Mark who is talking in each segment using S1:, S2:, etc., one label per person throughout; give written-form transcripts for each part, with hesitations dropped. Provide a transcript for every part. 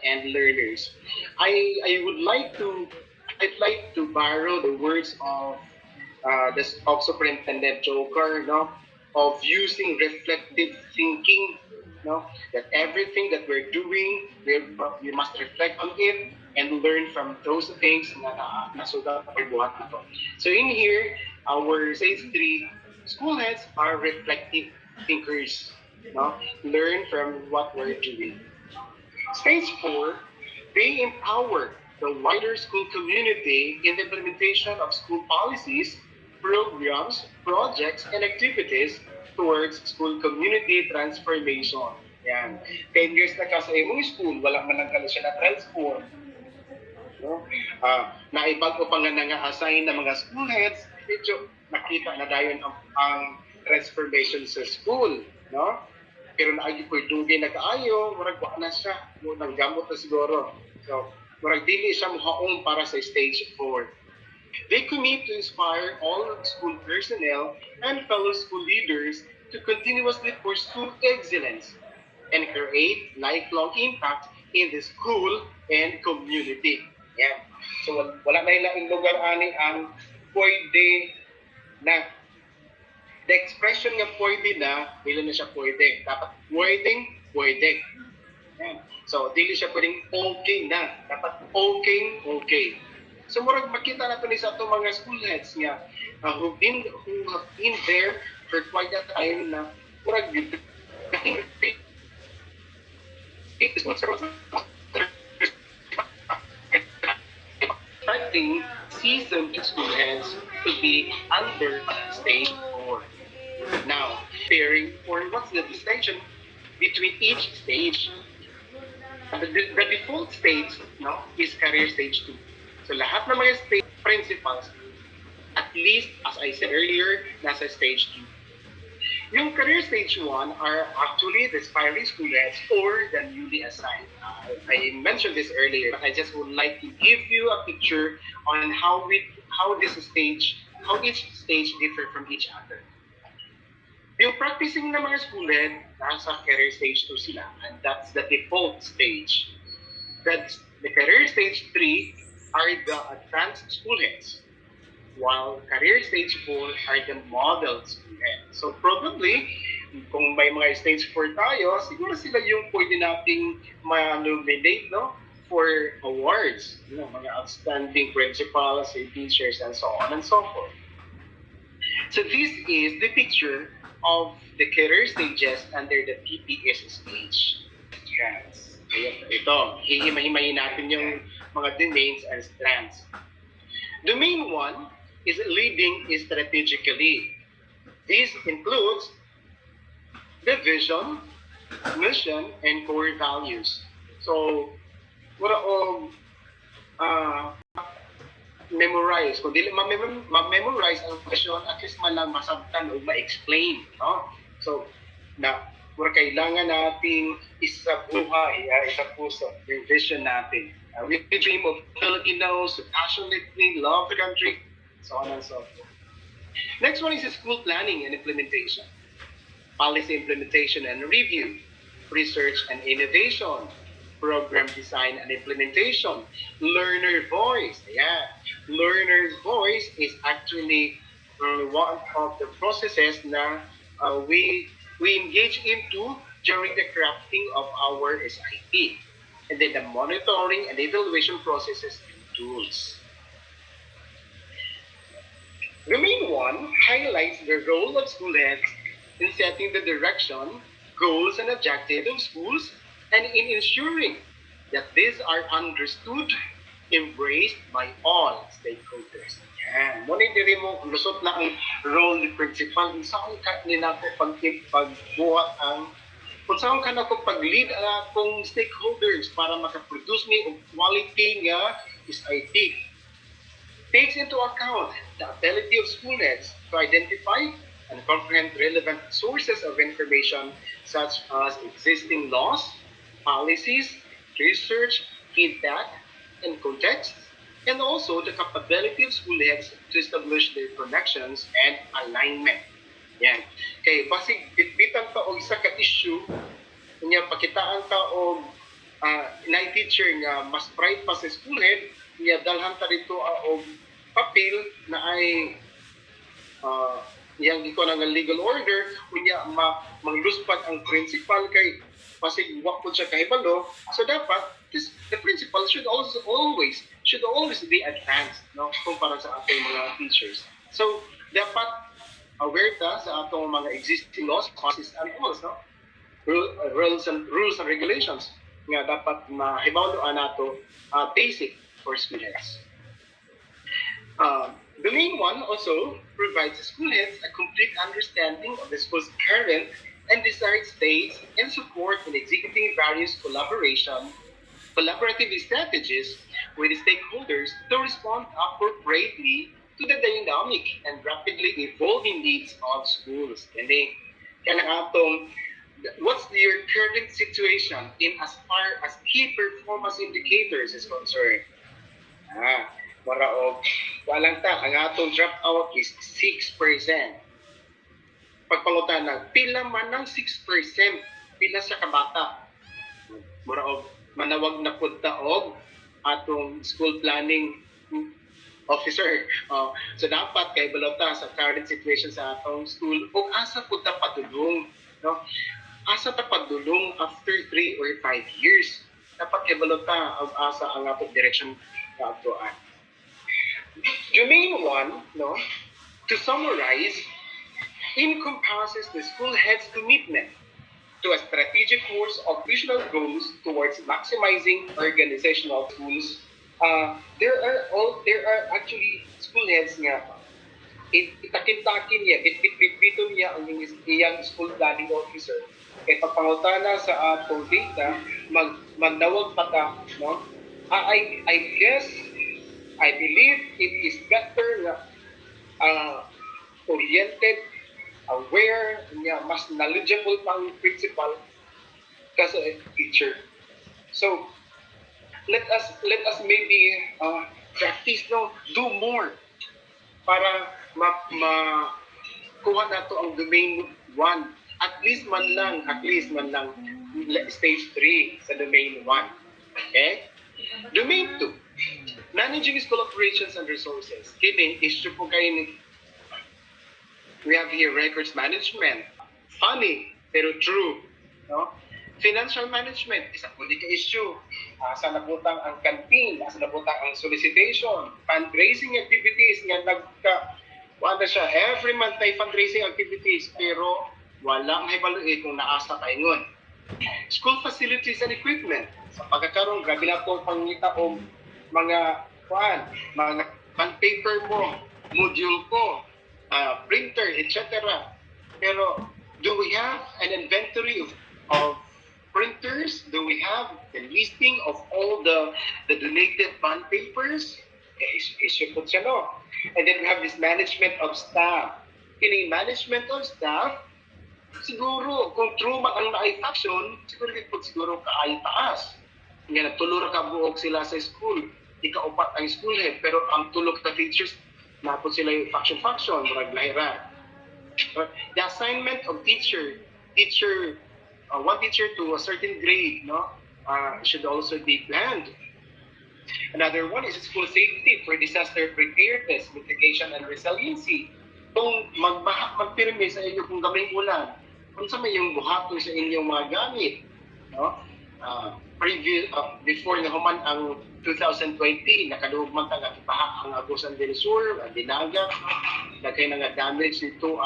S1: and learners. I would like to I'd like to borrow the words of Superintendent Joker, no, of using reflective thinking, no, that everything that we're doing, we must reflect on it and learn from those things na nasugat sa buhat na to. So in here, our stage 3, school heads are reflective thinkers, no, learn from what we're doing. Stage 4, they empower the wider school community in the implementation of school policies, programs, projects, and activities towards school community transformation. Yan. 10 years na ka sa imong school, wala man lang ka siya na-transform. No? Naibag ko pa nga assign ng mga school heads, medyo nakita na dayon ang transformation sa school. No? Pero naagi ko dugay na kaayo, murag wa na siya, murag gamot na siguro. So, murag dili siya muhaong para sa stage 4. They commit to inspire all school personnel and fellow school leaders to continuously pursue excellence and create lifelong impact in the school and community. Yan. So, wala na ilang lugar ani ang pwede na the expression nga pwede na, dili na siya pwede. Dapat pwede. Yan. So, dili siya pwedeng okay na. Dapat okay. So, murag makita na ito ni sa itong mga school heads nga who have been there for quite a time na murag expecting seasoned school heads to be under stage 4. Now, pairing or what's the distinction between each stage? The default stage, no, is career stage 2. So lahat ng mga stage principals, at least as I said earlier, nasa stage 2. Yung career stage 1 are actually the aspiring school heads or the newly assigned. I mentioned this earlier, but I just would like to give you a picture on how each stage differ from each other. Yung practicing ng mga school head, nasa career stage 2 sila, and that's the default stage. That's the career stage 3 are the advanced school heads, while career stage 4 are the model school heads. So probably, kung may mga stage 4 tayo, siguro sila yung pwede nating ma-nominate, no, for awards, mga outstanding principals, teachers, and so on and so forth. So this is the picture of the career stages under the PPSSH. Yes. Ito, hihimay-himayin natin yung mga domains and strands. Domain 1 is leading strategically. This includes the vision, mission, and core values. So, wala memorize. Kung dili ma-memorize ang question, at least man lang masabtan o ma-explain. No? So, mura kailangan nating isa buhay, isa puso, yung vision natin. We dream of Filipinos who passionately love the country, so on and so forth. Next one is school planning and implementation. Policy implementation and review. Research and innovation. Program design and implementation. Learner voice. Yeah. Learner's voice is actually one of the processes na we engage into during the crafting of our SIP. And then the monitoring and evaluation processes and tools. Domain 1 highlights the role of school heads in setting the direction, goals, and objectives of schools, and in ensuring that these are understood, embraced by all stakeholders. Yan. Muna diri mo, lusot na ang role ni principal. Kung saan ka nila ko pagbuhat ang, kung saan ka na ko pag-lead ang akong stakeholders para makaproduce me of quality nga SIT. Takes into account the ability of school heads to identify and comprehend relevant sources of information such as existing laws, policies, research, feedback, and context, and also the capability of school heads to establish their connections and alignment. Yan. Kaya basig bitbitan ta og isa ka issue, kanya pakitaan ta og na teacher nga mas bright pa sa school head, niya dalhan ta dito og papel na ay uh, yang iko nga legal order kunya mangluspad ang principal kay pasig wa po siya kahibalo. So dapat the principal should always be advanced, no, kumpara sa atong mga teachers. So dapat aware ta sa atong mga existing laws, policies and rules, no, rules and regulations nga dapat mahibawloan nato, basic for students. The main one also provides school heads a complete understanding of the school's current and desired states and support in executing various collaborative strategies with stakeholders to respond appropriately to the dynamic and rapidly evolving needs of schools. Kaya atong what's your current situation in as far as key performance indicators is concerned? Ah, para og walang ta ang atong dropout is 6%. Pagpangutanan, pila man ng 6%, pila sa kabata. Mura og manawag na pud ta og atong school planning officer. So dapat kay balota sa current situation sa atong school ug asa pud ta padulong, no? Asa ta padulong after 3 or 5 years. Dapat kay balota og asa ang atong direction nga atuan. Domain 1, no, to summarize, encompasses the school head's commitment to a strategic course of visional goals towards maximizing organizational tools. There are actually school heads nga itakin-takin niya, bit-bit-bito niya ang iyang school planning officer. Kaya pagpangutana sa atong data, magnawag pa ta, no? I guess, I believe it is better na oriented, aware, niya, mas knowledgeable pang principal kasi a teacher. So let us maybe practice, no, do more para kuha nato ang domain 1, at least man lang stage 3 sa domain 1. Okay? Domain 2, managing school operations and resources. Kini issue po kayo ni we have here records management. Funny, pero true. No? Financial management, isa po di ka issue. Asa nabutang ang canteen, asa nabutang ang solicitation, fundraising activities, nga wala siya, every month may fundraising activities, pero wala ang hibaluin kung naasa kayo ngun. School facilities and equipment. Sa pagkakaroon, grabe na po pangita o mga paper mo, module ko, printer, etc. Pero do we have an inventory of printers? Do we have the listing of all the donated bond papers? Issue po siya, no? And then we have this management of staff. Kini management of staff, siguro kung true man ang na-faction, siguro kaay taas. Nga natulog ka buok sila sa school, ikaupat ang school head, pero ang tulog ka teachers, napot sila yung faction, murag lahira. The assignment of one teacher to a certain grade, no, should also be planned. Another one is school safety for disaster preparedness, mitigation, and resiliency. Kung magpirmi sa inyo kung gamay ulan, kung sa may yung buhaton sa inyong mga gamit, no? Before nga human ang 2020, nakaduog man ang ang Agusan del Sur, ang Dinagat, nagkay nga damage nito,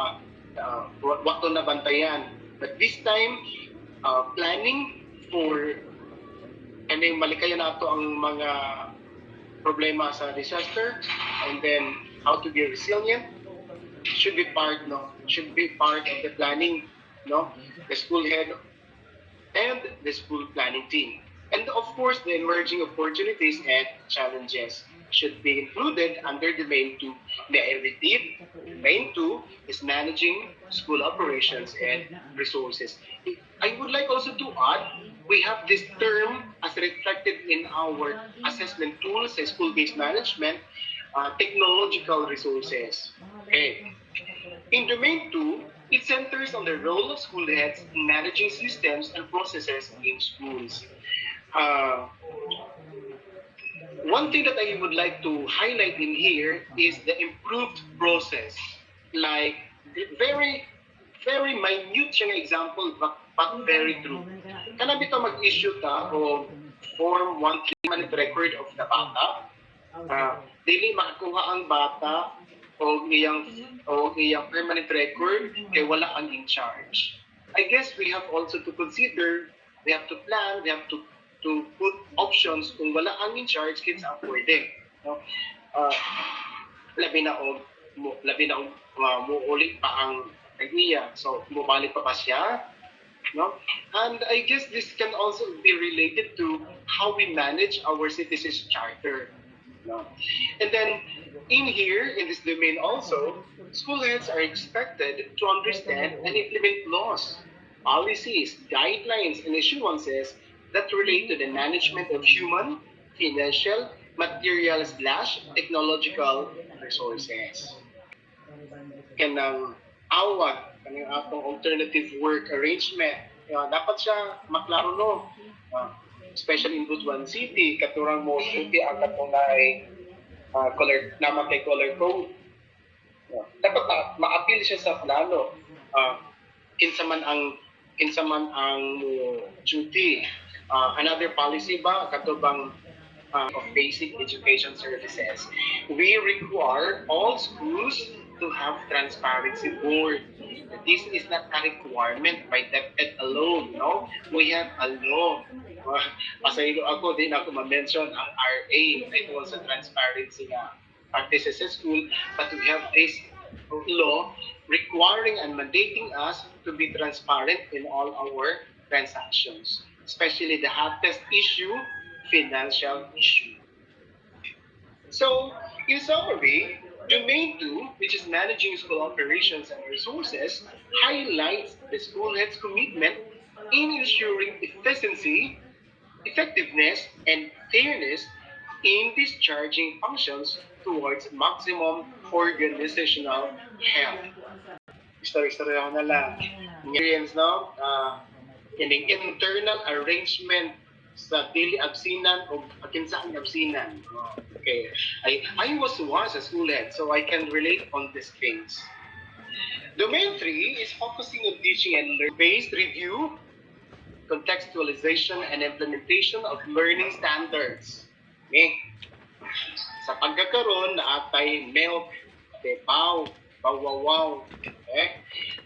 S1: wato na bantayan. But this time, planning for malikayan nato ang mga problema sa disaster, and then how to be resilient should be part of the planning, no, the school head and the school planning team. And of course, the emerging opportunities and challenges should be included under domain 2. I repeat, domain 2 is managing school operations and resources. I would like also to add, we have this term as reflected in our assessment tools, school-based management, technological resources. Okay. In domain 2, it centers on the role of school heads in managing systems and processes in schools. Uh, One thing that I would like to highlight in here is the improved process. Like, very, very minute siyang example, but very true. Kana bito mag-issue ta o form monthly management record of the bata. Dili makakuha ang bata o iyang permanent record kay wala ang in charge. I guess we have also to consider, we have to plan, we have to put options kung wala ang in charge kids ang pwede. No? Uh, labi na muulit pa ang idea. So, bumalik pa ba siya? No? And I guess this can also be related to how we manage our citizens charter. No? And then, in here, in this domain also, school heads are expected to understand and implement laws, policies, guidelines, and issuances that relate to the management of human, financial, material slash technological resources. Kanang awat, kanang atong alternative work arrangement. Dapat siya maklaro no. Especially in Butuan City, katurang mo city ang katunay color naman kay color code. Dapat ma-appeal siya sa plano. Kinsa man ang duty. Another policy ba katubang of basic education services. We require all schools to have transparency board. This is not a requirement by DepEd alone, no? We have a law. Pasaylo ako, din ako ma-mention ang RA, ito sa transparency nga practices sa school, but we have this law requiring and mandating us to be transparent in all our transactions, especially the hottest issue, financial issue. So, in summary, Domain 2, which is managing school operations and resources, highlights the school head's commitment in ensuring efficiency, effectiveness, and fairness in discharging functions towards maximum organizational health. Story-story ako na lang. Experience, no? Kining internal arrangement sa dili absinan o kinsa ang absinan. Okay. I was once a school head, so I can relate on these things. Domain 3 is focusing on teaching and learning-based review, contextualization, and implementation of learning standards. Okay. Sa pagkakaroon na atay milk, tepaw, bawawaw, okay?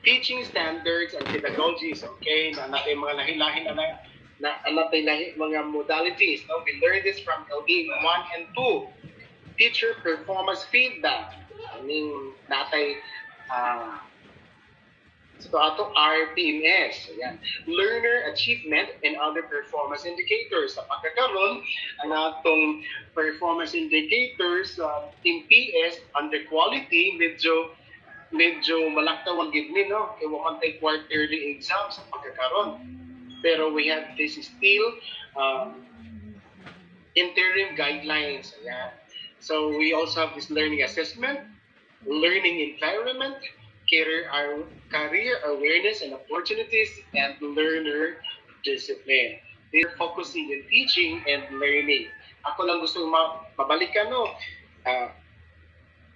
S1: Teaching standards and pedagogies, okay? Na natay mga lahi-lahi na natay lahi mga modalities. No? We learned this from LD 1 and 2. Teacher performance feedback. I mean, natay so ato RPMS, ayan. Learner achievement and other performance indicators. Sa pagkakaroon, ang atong performance indicators in PS under quality, medyo malaktaw ang gidni, no? Kaya waman tayo quarterly exams sa pagkakaroon. Pero we have this still interim guidelines. Ayan. So we also have this learning assessment, learning environment, career awareness and opportunities, and learner discipline. They're focusing on teaching and learning. Ako lang gusto mabalikan, no?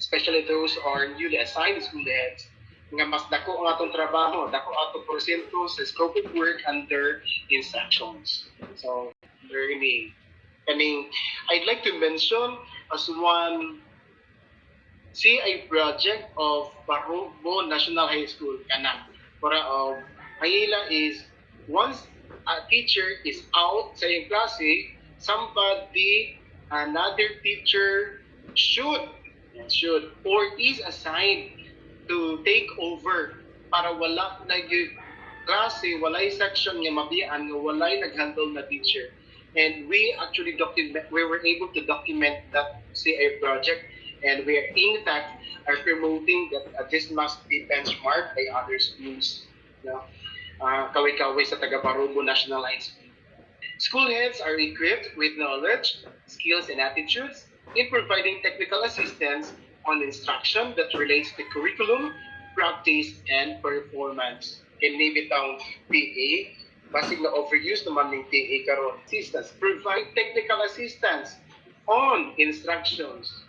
S1: Especially those who are newly assigned school heads, nga mas dako ang atong trabaho, dako atong porsyento sa scope of work under instructions. So, learning. I'd like to mention as one CI project of Barobo National High School, kana. Para ayila is, once a teacher is out sa iyong klase, another teacher should or is assigned to take over para wala klase, walay section nga mabiyaan nga walay naghandle na teacher. And we were able to document that CI project, and we are in fact are promoting that this must be benchmarked by other schools. No? Kaway-kaway sa taga Barobo National High School. School heads are equipped with knowledge, skills, and attitudes in providing technical assistance on instruction that relates to curriculum, practice, and performance. Kinibitang PA, basig na overuse naman ng TA karon. Assistance, provide technical assistance on instructions.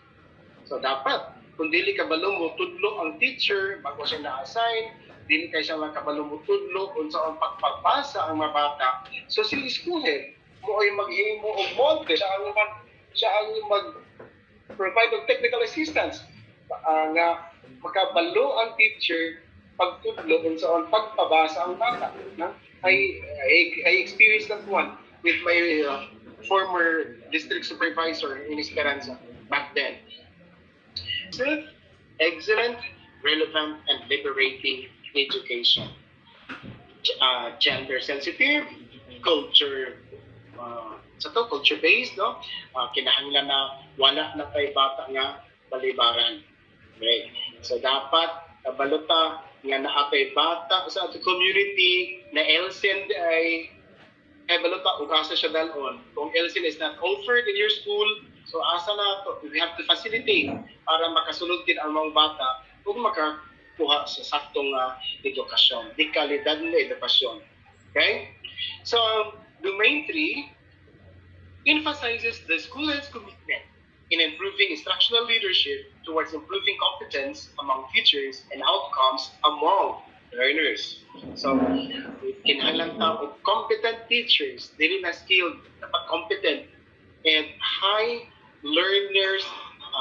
S1: So dapat, kung dili kabalo mo tudlo ang teacher bago siya na-assign, dili kay siya makabalo mo tudlo kung saan pagpapasa ang mga bata. So si school head mo ay maghimo og monte, siya ang mag-provide of technical assistance nga makabalo ang teacher pagtudlo kung saan pagpabasa ang bata. No? I experienced that one with my former district supervisor in Esperanza back then. Excellent, relevant, and liberating education. Gender sensitive, culture, culture based, no? Kinahanglan na wala na kay bata nga balibaran. Okay. So dapat kabalota nga naapay bata sa ato community na LSEN ay balota ug asa siya dalon. Kung LSEN is not offered in your school, so asa na to, we have to facilitate para makasulod din ang mga bata ug makakuha sa saktong edukasyon, di kalidad na edukasyon. Okay? So, domain 3 emphasizes the school's commitment in improving instructional leadership towards improving competence among teachers and outcomes among learners. So, kinahanglan ta og competent teachers, dili na skilled, dapat competent, and high learners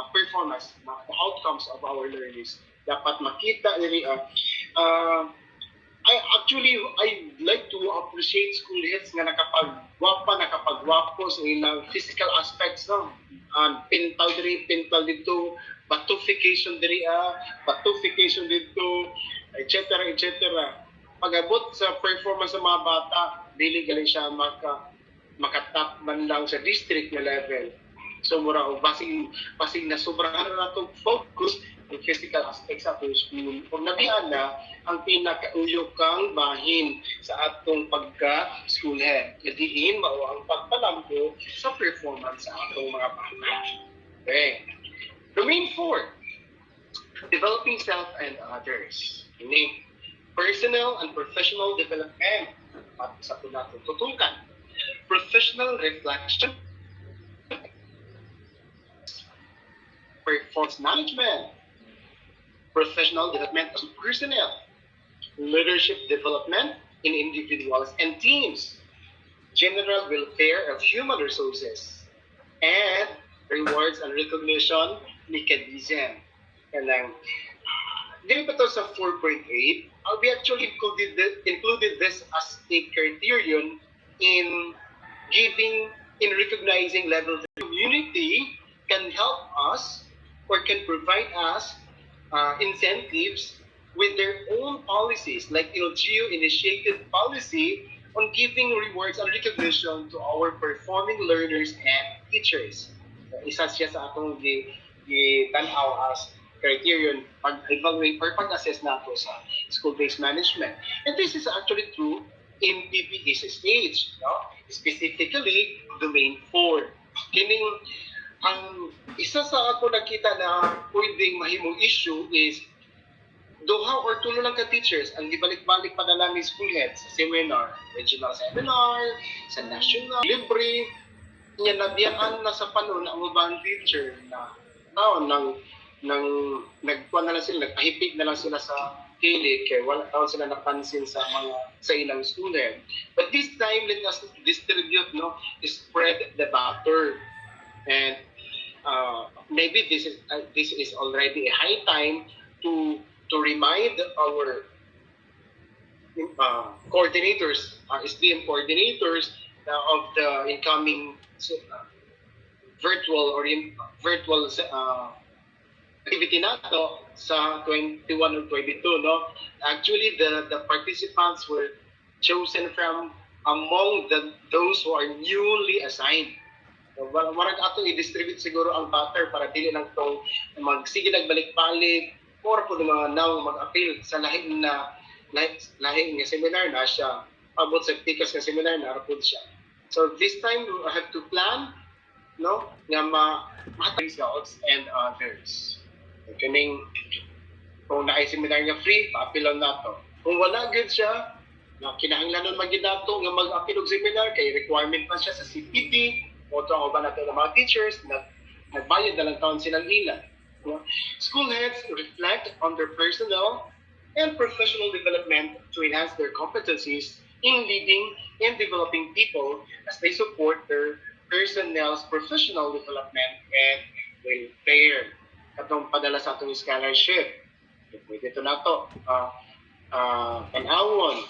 S1: performance, the outcomes of our learners. Dapat makita diri I like to appreciate school heads nga nakapagwapo sa ilang physical aspects, no? Pintal diri, pintal dito, batufication diri, batufication dito, etc. Pag-abot sa performance sa mga bata, dili gali siya makatap man lang sa district na level. So mura og basig na sobrahan na to focus ang physical aspects sa atong school. Kung nabihan na ang pinakauyok kang bahin sa atong pagka-school head. Kadiin mao ang pagpalambo sa performance sa atong mga bata. Okay. Domain 4, developing self and others. Meaning, personal and professional development. At sa ito natin tutukan. Professional reflection, performance management, professional development as personnel, leadership development in individuals and teams, general welfare of human resources, and rewards and recognition mechanism. And then, dito pa to sa 4.8, we actually included this as a criterion in recognizing levels of community can help us or can provide us incentives with their own policies, like LGU initiated policy on giving rewards and recognition to our performing learners and teachers. Isa siya sa atong tanaw as criterion pag-evaluate or pag-assess nato sa school-based management. And this is actually true in PPSSH, no? Specifically, domain 4. Kining ang isa sa ako nakita na pwedeng mahimong issue is duha or tulo lang ka teachers ang gibalik-balik padala ni school head sa seminar, regional seminar, sa national, libre, niya nabiyaan na sa panon ang ubang teacher na nagkuha na lang sila, nagpahipig na lang sila sa kilid kaya wala taon sila napansin sa ilang student. But this time, let us distribute, spread the butter. And maybe this is already a high time to remind our coordinators, SDM coordinators of the incoming virtual activity nato sa 21 or 22, no? Actually, the participants were chosen from among those who are newly assigned. Marag ato i-distribute siguro ang butter para dili lang tong magsige nagbalik-balik or po mga now mag-appeal sa lahi nga seminar na siya abot sa tikas nga seminar na rapod siya. So this time we have to plan, no, nga results and others. Kining kung na seminar nga free, pa-appeal lang nato. Kung wala good siya, Na kinahanglanon magidato nga mag-apil og seminar kay requirement pa siya sa CPD o ito ang uban nato ng mga teachers na nagbayad na lang taon silang ila. School heads reflect on their personal and professional development to enhance their competencies in leading and developing people as they support their personnel's professional development and welfare. Katong padala sa atong scholarship. Pwede ito na ito. Panawon,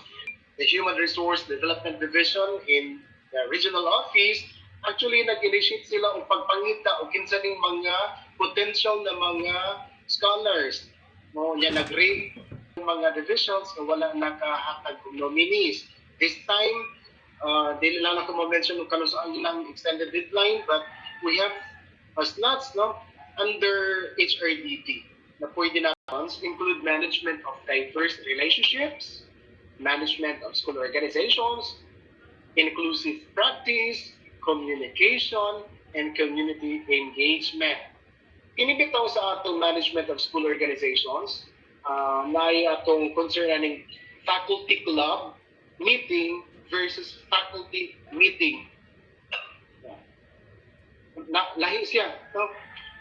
S1: the Human Resource Development Division in the regional office, actually nag-initiate sila o pagpangita o kinsa ning mga potential na mga scholars. No, yan nag-rate yung mga divisions na wala nakahatag ng nominees. This time, dili lang ako ma-mention kung kano saan ilang extended deadline, but we have slots under HRDD na pwede na include management of diverse relationships, management of school organizations, inclusive practice, communication, and community engagement. Inibitaw sa atong management of school organizations, na atong concern aning faculty club meeting versus faculty meeting. Lahi siya.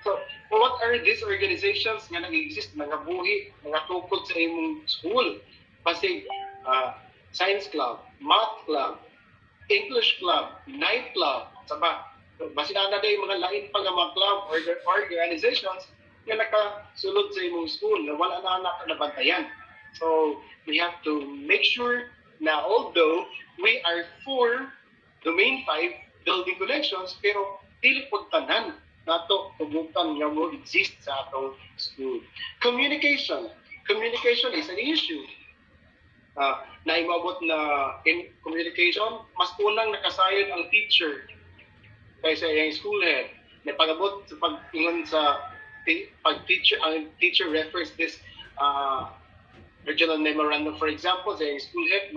S1: So, what are these organizations nga nag-exist, mga buhi, mga tukod sa imong school? Kasi, science club, math club, English club, night club, saba. Basi na yung mga lain pa nga mga club or organizations na nakasulod sa imong school na wala na anak na bantayan. So, we have to make sure na although we are for Domain 5 building connections, pero dili po tanan nato tubutan nga mo exist sa atong school. Communication. Communication is an issue. Naimabot na in communication, mas unang nakasayod ang teacher kaysa yung school head. Napagabot sa pag-ingon sa pag-teacher, ang teacher refers this regional memorandum, for example, sa yung school head,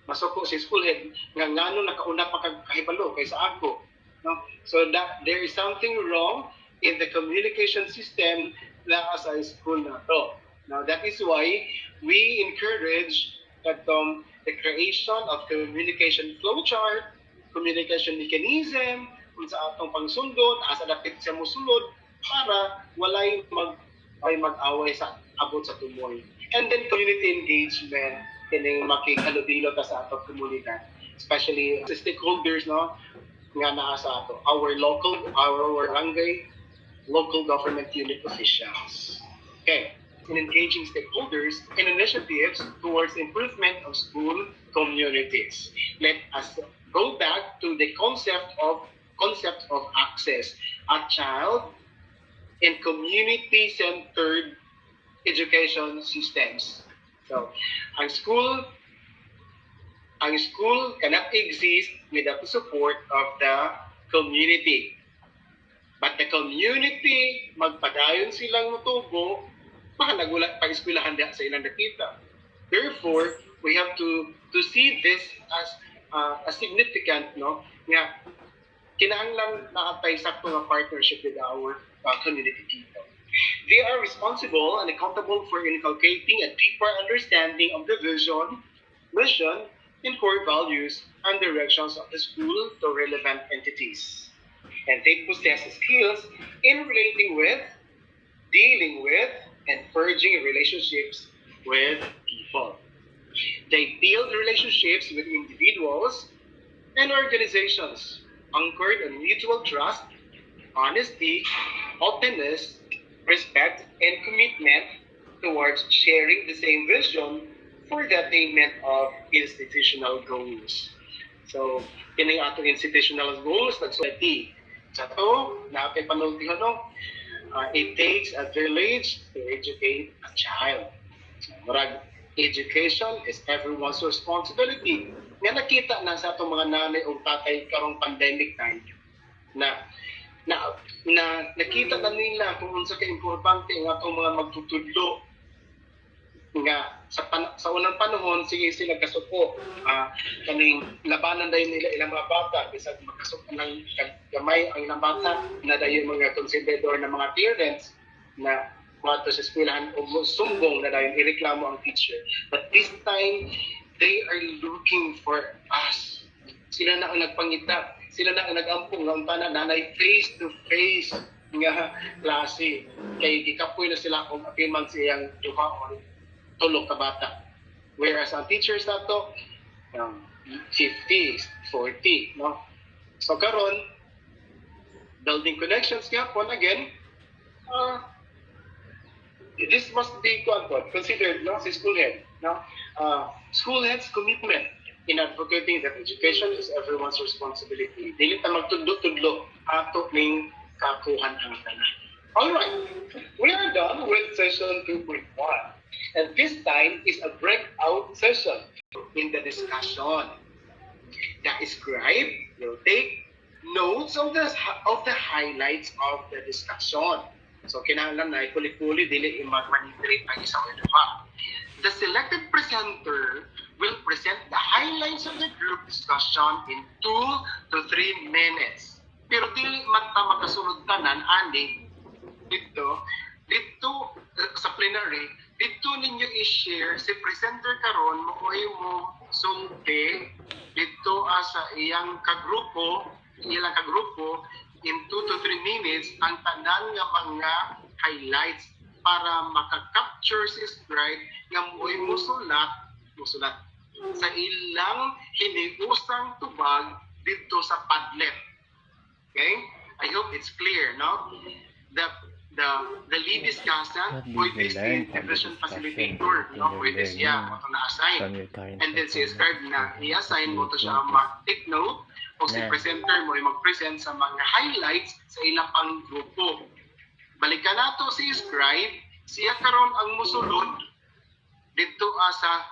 S1: masuko si school head, nga ngano nakauna pa kahibalo kaysa ako. No? So that there is something wrong in the communication system na sa school na to. Now that is why we encourage that the creation of communication flowchart, communication mechanism, kung sa atong pangsundot, asa dapat siya musulod para walay mag-away sa abot sa tumoy. And then community engagement, kining makikaludilo ta sa atong komunidad, especially sa stakeholders, no, nga naa sa ato, our barangay, local government unit officials. Okay, in engaging stakeholders in initiatives towards improvement of school communities. Let us go back to the concept of access, a child in community-centered education systems. So, ang school cannot exist without the support of the community. But the community, magpadayon silang mutubo, baka nagulat pa eskwelahan sa ilang nakita. Therefore, we have to see this as a significant, no, nga kinahanglan nakatay sakto nga partnership with our community people. They are responsible and accountable for inculcating a deeper understanding of the vision, mission, and core values and directions of the school to relevant entities. And they possess skills in relating with, dealing with, and forging relationships with people. They build relationships with individuals and organizations anchored on mutual trust, honesty, openness, respect, and commitment towards sharing the same vision for the attainment of institutional goals. So, kining atong institutional goals, nagsulati. Sa to, naapay panultihan, no? It takes a village to educate a child. So, marag, education is everyone's responsibility. Nga nakita na sa itong mga nanay o tatay karong pandemic time na nakita na nila kung unsa ka importante ang atong mga magtutudlo nga sa unang panahon sige sila kasuko kaning labanan dayon nila ilang mga bata bisag makasuko ng gamay ang ilang bata na dayon mga konsidador na mga parents na kuwato sa eskwelahan o sumbong na dayon ireklamo ang teacher. But this time They are looking for us. Sila na ang nagpangita. Sila na ang nag-ampong ng tanan nanay face-to-face nga klase. Kay gikapoy na sila kung apilman siyang duha o tulog ka bata. Whereas ang teachers na to, 50, 40, no? So karon, building connections nga po, again, this must be considered, no, si school head, no? School head's commitment in advocating that education is everyone's responsibility. Dili ta magtudlo-tudlo ato ning kakuhan ang tanan. All right, we are done with session 2.1, and this time is a breakout session in the discussion. The scribe will take notes of the highlights of the discussion. So kinahanglan na ikuli-kuli dili i-manipulate ang isang iba. The selected presenter will present the highlights of the group discussion in 2 to 3 minutes. Pero dili man ta makasunod tanan ani dito sa plenary, dito ninyo i-share si presenter karon mo sumpe dito sa iyang kagrupo in 2 to 3 minutes ang tanan nga mga highlights para maka-capture si scribe nga mo'y musulat sa ilang hiniusang tubag dito sa Padlet. Okay? I hope it's clear, no? The lead discussant, pwede si integration facilitator, no? Pwede siya mo na-assign. And then si scribe na i-assign mo to siya mag-take note o si presenter mo mag-present sa mga highlights sa ilang pang grupo. Balikan nato si scribe, siya karon ang musulod dito sa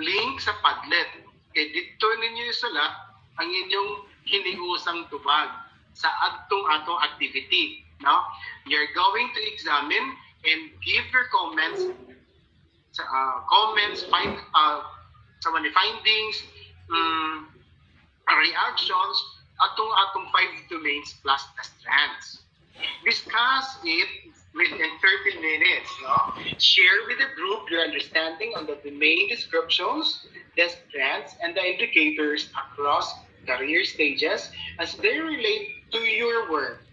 S1: link sa Padlet. Kay dito ninyo isulat ang inyong hiniusang tubag sa atong activity. No? You're going to examine and give your comments sa mga findings, reactions, atong 5 domains plus the strands. Discuss it within 30 minutes. No? Share with the group your understanding on the domain descriptions, the strands, and the indicators across career stages as they relate to your work.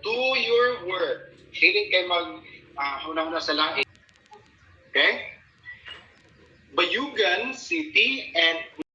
S1: To your work. Hindi kayo una-una sa lain. Okay? Bayugan City and